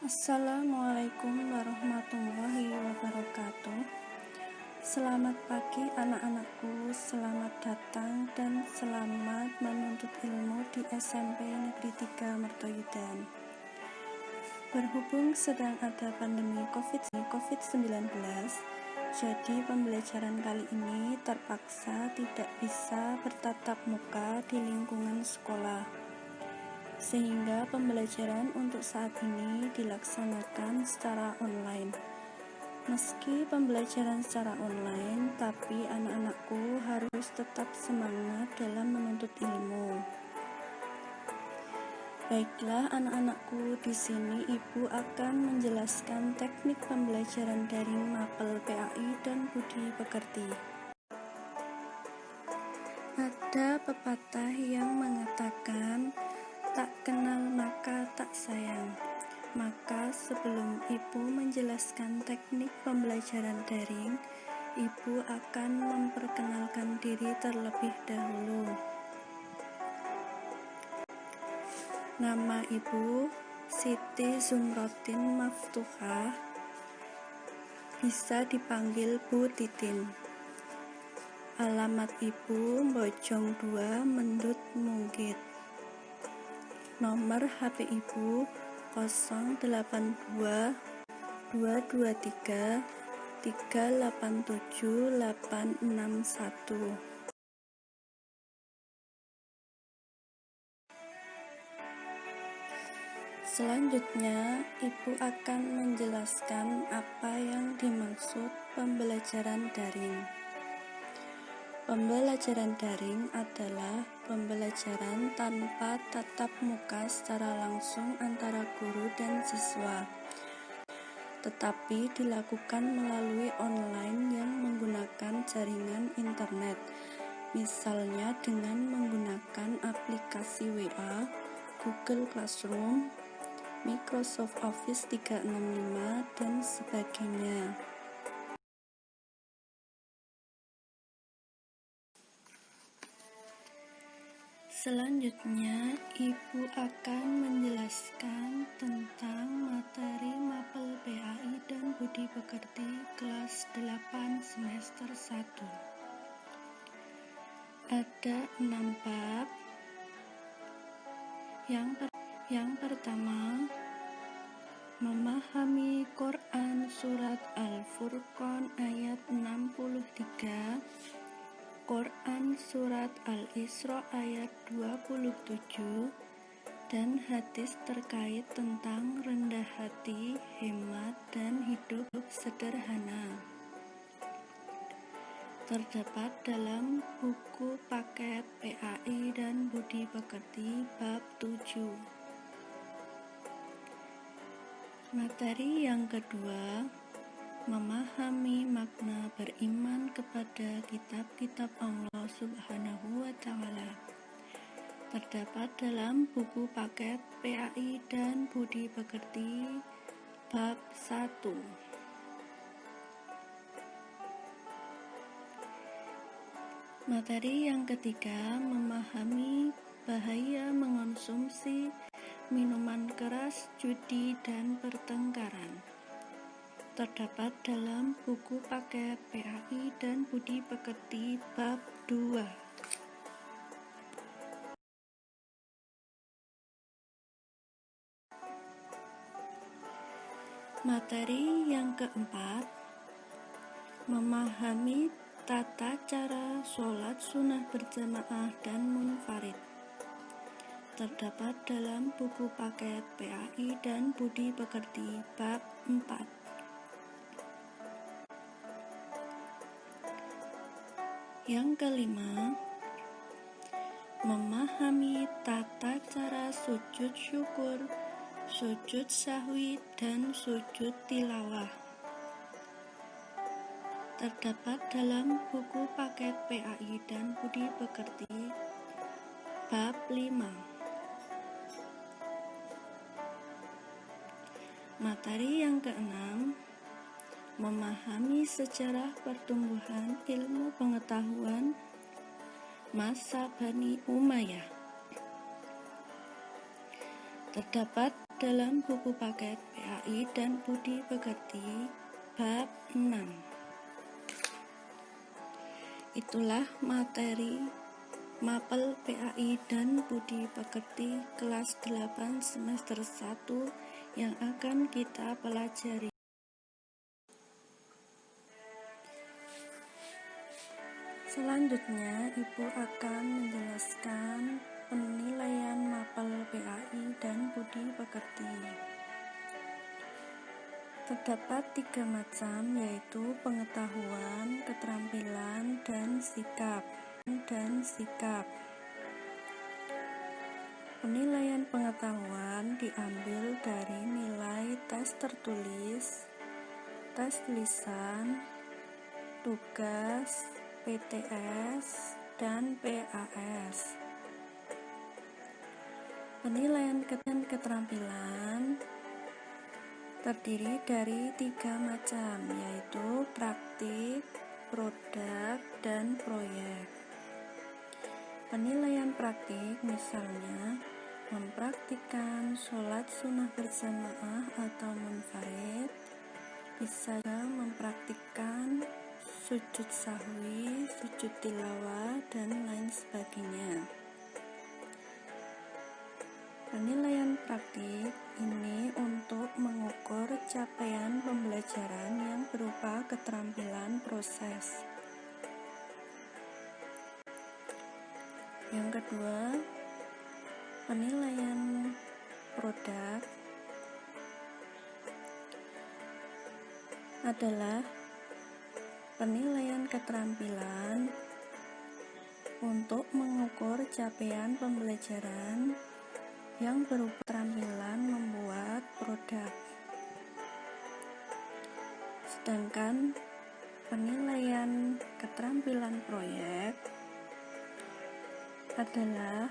Assalamualaikum warahmatullahi wabarakatuh. Selamat pagi anak-anakku, selamat datang dan selamat menuntut ilmu di SMP Negeri 3 Mertoyudan. Berhubung sedang ada pandemi COVID-19, jadi pembelajaran kali ini terpaksa tidak bisa bertatap muka di lingkungan sekolah, sehingga pembelajaran untuk saat ini dilaksanakan secara online. Meski pembelajaran secara online, tapi anak-anakku harus tetap semangat dalam menuntut ilmu. Baiklah anak-anakku, di sini Ibu akan menjelaskan teknik pembelajaran daring Mapel PAI dan Budi Pekerti. Ada pepatah yang mengatakan, tak kenal maka tak sayang. Maka sebelum Ibu menjelaskan teknik pembelajaran daring, Ibu akan memperkenalkan diri terlebih dahulu. Nama Ibu Siti Zumrotin Maftuhah, bisa dipanggil Bu Titin. Alamat Ibu Bojong 2 Mendut Munggit. Nomor HP Ibu 082 223 387 861. Selanjutnya, Ibu akan menjelaskan apa yang dimaksud pembelajaran daring. Pembelajaran daring adalah pembelajaran tanpa tatap muka secara langsung antara guru dan siswa, tetapi dilakukan melalui online yang menggunakan jaringan internet, misalnya dengan menggunakan aplikasi WA, Google Classroom, Microsoft Office 365, dan sebagainya. Selanjutnya, Ibu akan menjelaskan tentang materi Mapel PAI dan Budi Pekerti kelas 8 semester 1. Ada 6 bab. Yang pertama, memahami Quran surat Al-Furqan ayat 63, Quran surat Al-Isra ayat 27, dan hadis terkait tentang rendah hati, hemat, dan hidup sederhana. Terdapat dalam buku paket PAI dan Budi Pekerti bab 7. Materi yang kedua, memahami makna beriman kepada kitab-kitab Allah Subhanahu wa Ta'ala. Terdapat dalam buku paket PAI dan Budi Pekerti bab 1. Materi yang ketiga, memahami bahaya mengonsumsi minuman keras, judi, dan pertengkaran. Terdapat dalam buku paket PAI dan Budi Pekerti bab 2. Materi yang keempat, memahami tata cara sholat sunnah berjamaah dan munfarid. Terdapat dalam buku paket PAI dan Budi Pekerti bab 4. Yang kelima, memahami tata cara sujud syukur, sujud sahwi, dan sujud tilawah. Terdapat dalam buku paket PAI dan Budi Pekerti bab 5. Materi yang keenam, memahami sejarah pertumbuhan ilmu pengetahuan masa Bani Umayyah. terdapat dalam buku paket PAI dan Budi Pekerti bab 6. Itulah materi mapel PAI dan Budi Pekerti kelas 8 semester 1 yang akan kita pelajari. Selanjutnya, Ibu akan menjelaskan penilaian mapel PAI dan Budi Pekerti. Terdapat 3 macam, yaitu pengetahuan, keterampilan, dan sikap. Penilaian pengetahuan diambil dari nilai tes tertulis, tes lisan, tugas, PTS, dan PAS. Penilaian keterampilan terdiri dari 3 macam, yaitu praktik, produk, dan proyek. Penilaian praktik misalnya mempraktikkan sholat sunnah berjamaah atau munfarid, bisa juga mempraktikkan sujud sahwi, sujud tilawah, dan lain sebagainya. Penilaian praktik ini untuk mengukur capaian pembelajaran yang berupa keterampilan proses. Yang kedua, penilaian produk adalah penilaian keterampilan untuk mengukur capaian pembelajaran yang berupa keterampilan membuat produk. Sedangkan penilaian keterampilan proyek adalah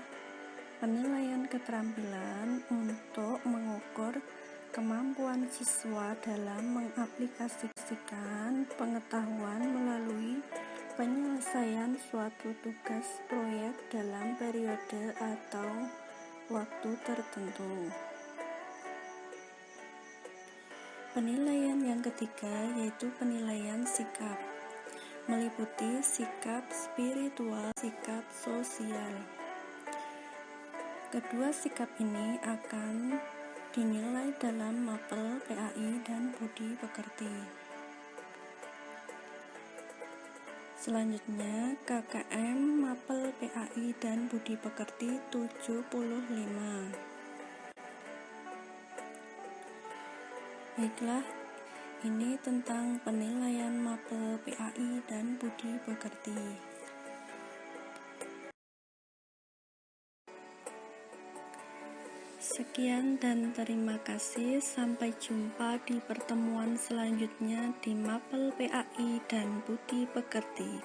penilaian keterampilan untuk mengukur kemampuan siswa dalam mengaplikasikan pengetahuan melalui penyelesaian suatu tugas proyek dalam periode atau waktu tertentu. Penilaian yang ketiga yaitu penilaian sikap, meliputi sikap spiritual, sikap sosial. Kedua sikap ini akan dinilai dalam mapel PAI dan Budi Pekerti. Selanjutnya, KKM mapel PAI dan Budi Pekerti 75. Baiklah, ini tentang penilaian mapel PAI dan Budi Pekerti. Sekian dan terima kasih. Sampai jumpa di pertemuan selanjutnya di mapel PAI dan Budi Pekerti.